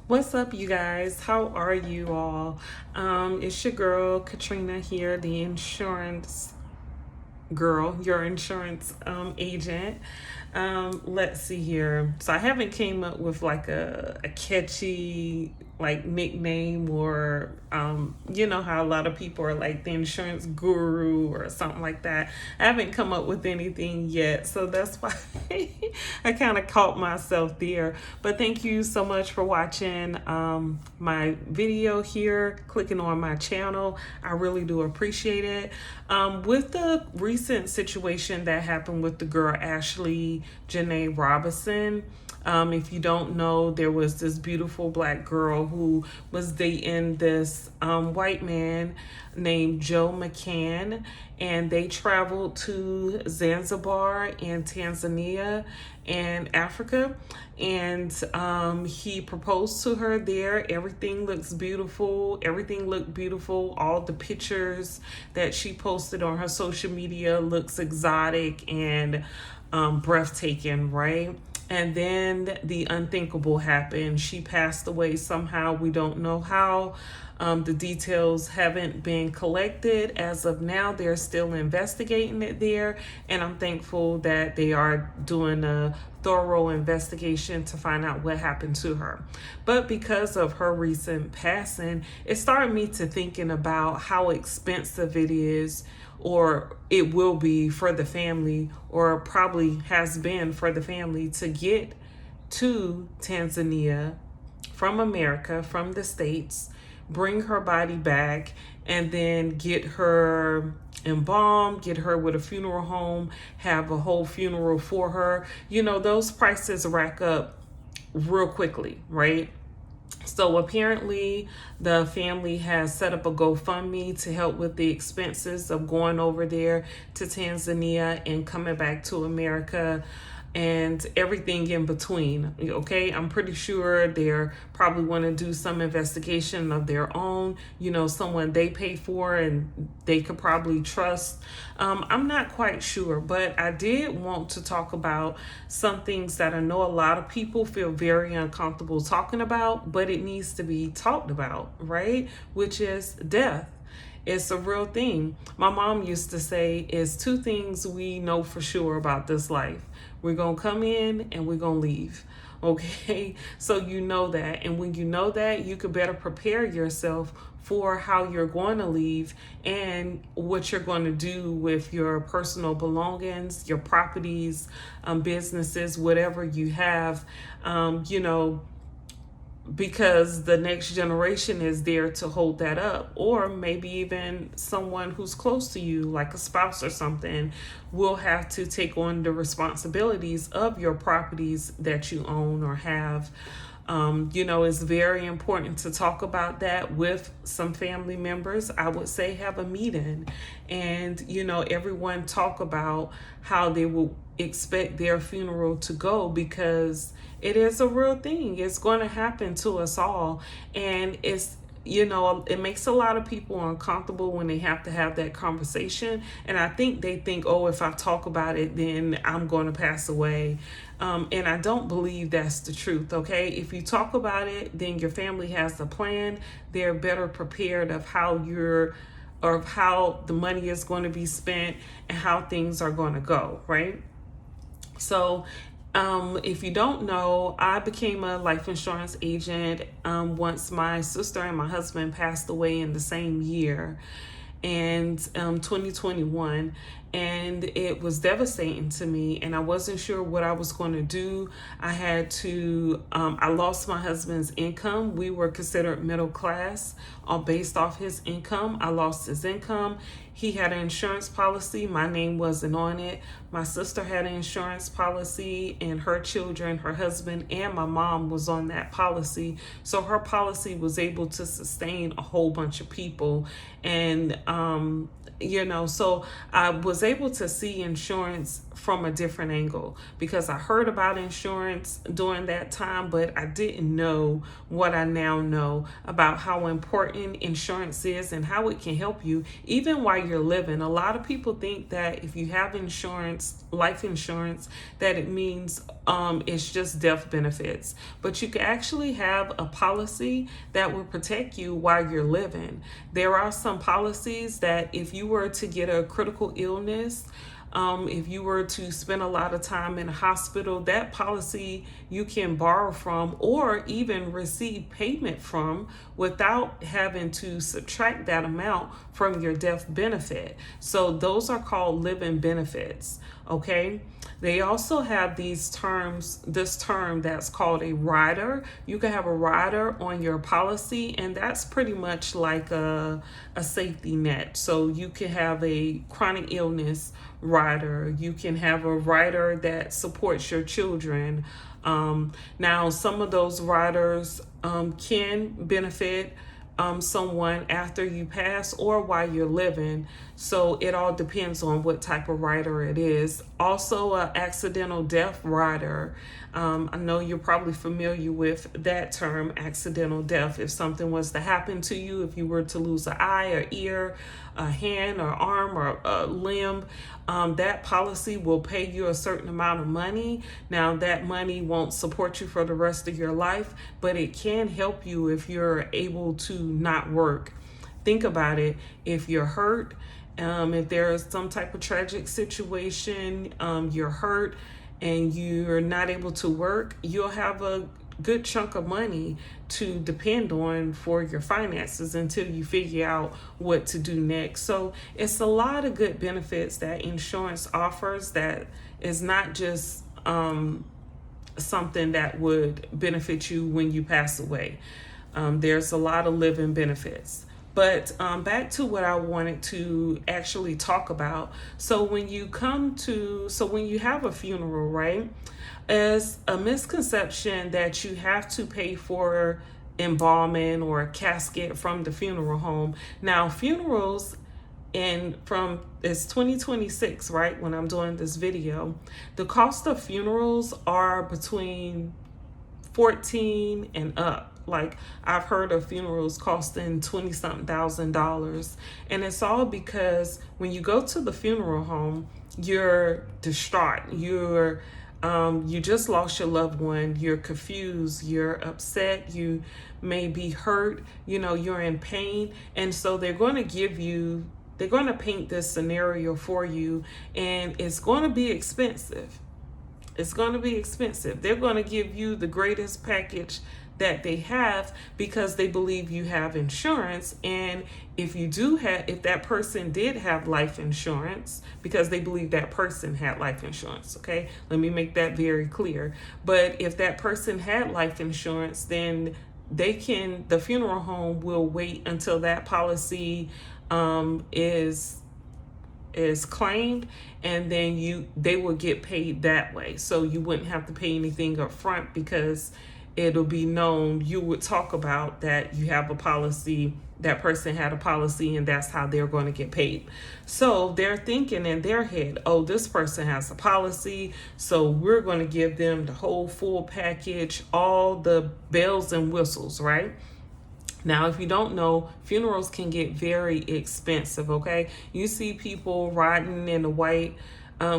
What's up, you guys? How are you all? It's your girl Katrina here, the insurance girl, your insurance agent. Let's see here. So I haven't came up with like a catchy like nickname or you know how a lot of people are like the insurance guru or something like that. I haven't come up with anything yet, so that's why I kind of caught myself there. But thank you so much for watching my video here, clicking on my channel. I really do appreciate it. With the recent situation that happened with the girl Ashlee Janae Robinson, if you don't know, there was this beautiful black girl who was dating this white man named Joe McCann, and they traveled to Zanzibar in Tanzania and Africa, and he proposed to her there. Everything looks beautiful. Everything looked beautiful. All the pictures that she posted on her social media looks exotic and breathtaking, right? And then the unthinkable happened. She passed away somehow. We don't know how. The details haven't been collected as of now. They're still investigating it there, and I'm thankful that they are doing a thorough investigation to find out what happened to her. But because of her recent passing, it started me to thinking about how expensive it is, or it will be for the family, or probably has been for the family, to get to Tanzania from America, from the States, bring her body back, and then get her embalmed, get her with a funeral home, have a whole funeral for her. You know, those prices rack up real quickly, right? So apparently the family has set up a GoFundMe to help with the expenses of going over there to Tanzania and coming back to America and everything in between. Okay, I'm pretty sure they're probably want to do some investigation of their own, you know, someone they pay for and they could probably trust. I'm not quite sure, but I did want to talk about some things that I know a lot of people feel very uncomfortable talking about, but it needs to be talked about, right? Which is death. It's a real thing. My mom used to say, it's two things we know for sure about this life. We're going to come in and we're going to leave. Okay? So you know that. And when you know that, you could better prepare yourself for how you're going to leave and what you're going to do with your personal belongings, your properties, businesses, whatever you have, you know, because the next generation is there to hold that up. Or maybe even someone who's close to you, like a spouse or something, will have to take on the responsibilities of your properties that you own or have. You know, it's very important to talk about that with some family members. I would say have a meeting and, you know, everyone talk about how they will expect their funeral to go, because it is a real thing. It's going to happen to us all. And it's, you know, it makes a lot of people uncomfortable when they have to have that conversation. And I think they think, oh, if I talk about it, then I'm going to pass away. And I don't believe that's the truth, okay? If you talk about it, then your family has a plan. They're better prepared of how the money is going to be spent and how things are going to go, right? So if you don't know, I became a life insurance agent once my sister and my husband passed away in the same year, and 2021, and it was devastating to me, and I wasn't sure what I was going to do. I lost my husband's income. We were considered middle class based off his income. I lost his income. He had an insurance policy. My name wasn't on it. My sister had an insurance policy, and her children, her husband, and my mom was on that policy. So her policy was able to sustain a whole bunch of people. And, you know, so I was able to see insurance from a different angle, because I heard about insurance during that time, but I didn't know what I now know about how important insurance is and how it can help you even while you're living. A lot of people think that if you have insurance, life insurance, that it means it's just death benefits. But you can actually have a policy that will protect you while you're living. There are some policies that if you were to get a critical illness, if you were to spend a lot of time in a hospital, that policy you can borrow from or even receive payment from without having to subtract that amount from your death benefit. So those are called living benefits, okay? They also have this term that's called a rider. You can have a rider on your policy, and that's pretty much like a safety net. So you can have a chronic illness rider. You can have a rider that supports your children. Now, some of those riders can benefit someone after you pass or while you're living. So it all depends on what type of rider it is. Also, an accidental death rider. I know you're probably familiar with that term, accidental death. If something was to happen to you, if you were to lose an eye or ear, a hand or arm or a limb, that policy will pay you a certain amount of money. Now, that money won't support you for the rest of your life, but it can help you if you're able to not work. Think about it. If you're hurt, if there's some type of tragic situation, you're hurt and you're not able to work, you'll have a good chunk of money to depend on for your finances until you figure out what to do next. So it's a lot of good benefits that insurance offers that is not just something that would benefit you when you pass away. There's a lot of living benefits. But back to what I wanted to actually talk about. So when you have a funeral, right? There's a misconception that you have to pay for embalming or a casket from the funeral home. Now, funerals it's 2026, right? When I'm doing this video, the cost of funerals are between 14 and up. Like, I've heard of funerals costing $20-something thousand. And it's all because when you go to the funeral home, you're distraught. You just lost your loved one. You're confused. You're upset. You may be hurt. You're in pain. And so they're going to paint this scenario for you, and it's going to be expensive. It's going to be expensive. They're going to give you the greatest package that they have because they believe you have insurance. And if that person did have life insurance, because they believe that person had life insurance, okay? Let me make that very clear. But if that person had life insurance, then the funeral home will wait until that policy is claimed, and then they will get paid that way. So you wouldn't have to pay anything up front because it'll be known. You would talk about that you have a policy, that person had a policy, and that's how they're going to get paid. So they're thinking in their head, oh, this person has a policy, so we're going to give them the whole full package, all the bells and whistles, right? Now, if you don't know, funerals can get very expensive, okay? You see people riding in a white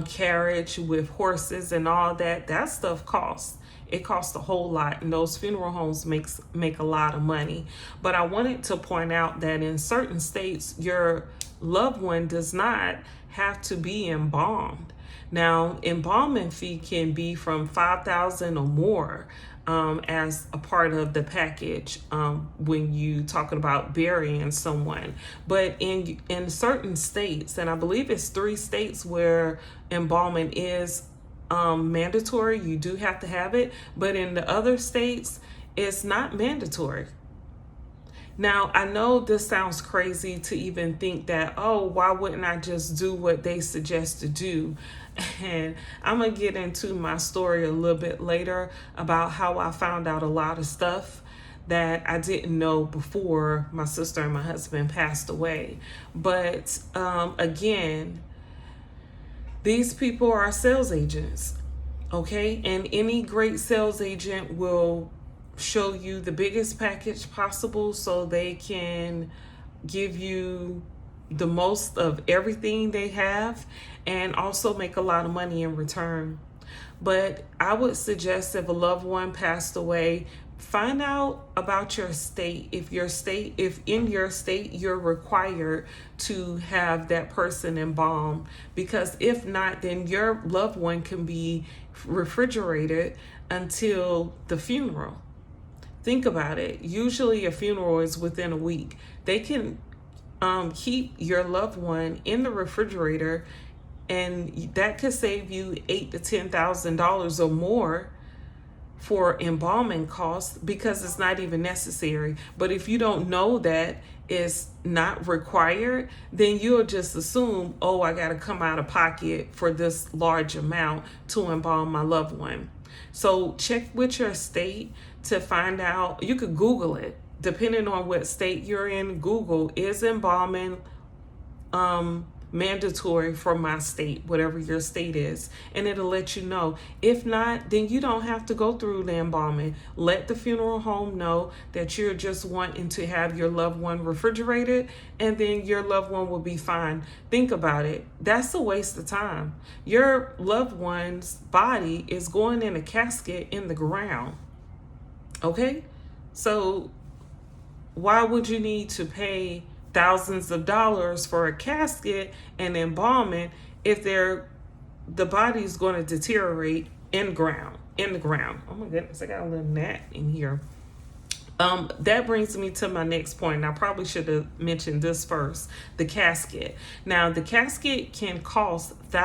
carriage with horses and all that. That stuff costs. It costs a whole lot, and those funeral homes make a lot of money. But I wanted to point out that in certain states, your loved one does not have to be embalmed. Now, embalming fee can be from $5,000 or more as a part of the package when you talking about burying someone. But in certain states, and I believe it's 3 states where embalming is mandatory, you do have to have it. But in the other states, it's not mandatory. Now, I know this sounds crazy to even think that, oh, why wouldn't I just do what they suggest to do? And I'm going to get into my story a little bit later about how I found out a lot of stuff that I didn't know before my sister and my husband passed away. But again, These people are sales agents, okay? And any great sales agent will show you the biggest package possible so they can give you the most of everything they have and also make a lot of money in return. But I would suggest if a loved one passed away, find out about your state. If in your state you're required to have that person embalmed, because if not, then your loved one can be refrigerated until the funeral. Think about it. Usually a funeral is within a week. They can keep your loved one in the refrigerator, and that could save you $8,000 to $10,000 or more for embalming costs because it's not even necessary. But if you don't know that it's not required, then you'll just assume, oh, I got to come out of pocket for this large amount to embalm my loved one. So check with your state to find out. You could Google it. Depending on what state you're in, Google, is embalming mandatory for my state, whatever your state is, and it'll let you know. If not, then you don't have to go through the embalming. Let the funeral home know that you're just wanting to have your loved one refrigerated, and then your loved one will be fine. Think about it. That's a waste of time. Your loved one's body is going in a casket in the ground. Okay? So why would you need to pay thousands of dollars for a casket and embalming if the body's going to deteriorate in the ground? Oh my goodness, I got a little gnat in here. That brings me to my next point, and I probably should have mentioned this first: the casket. Now, the casket can cost thousands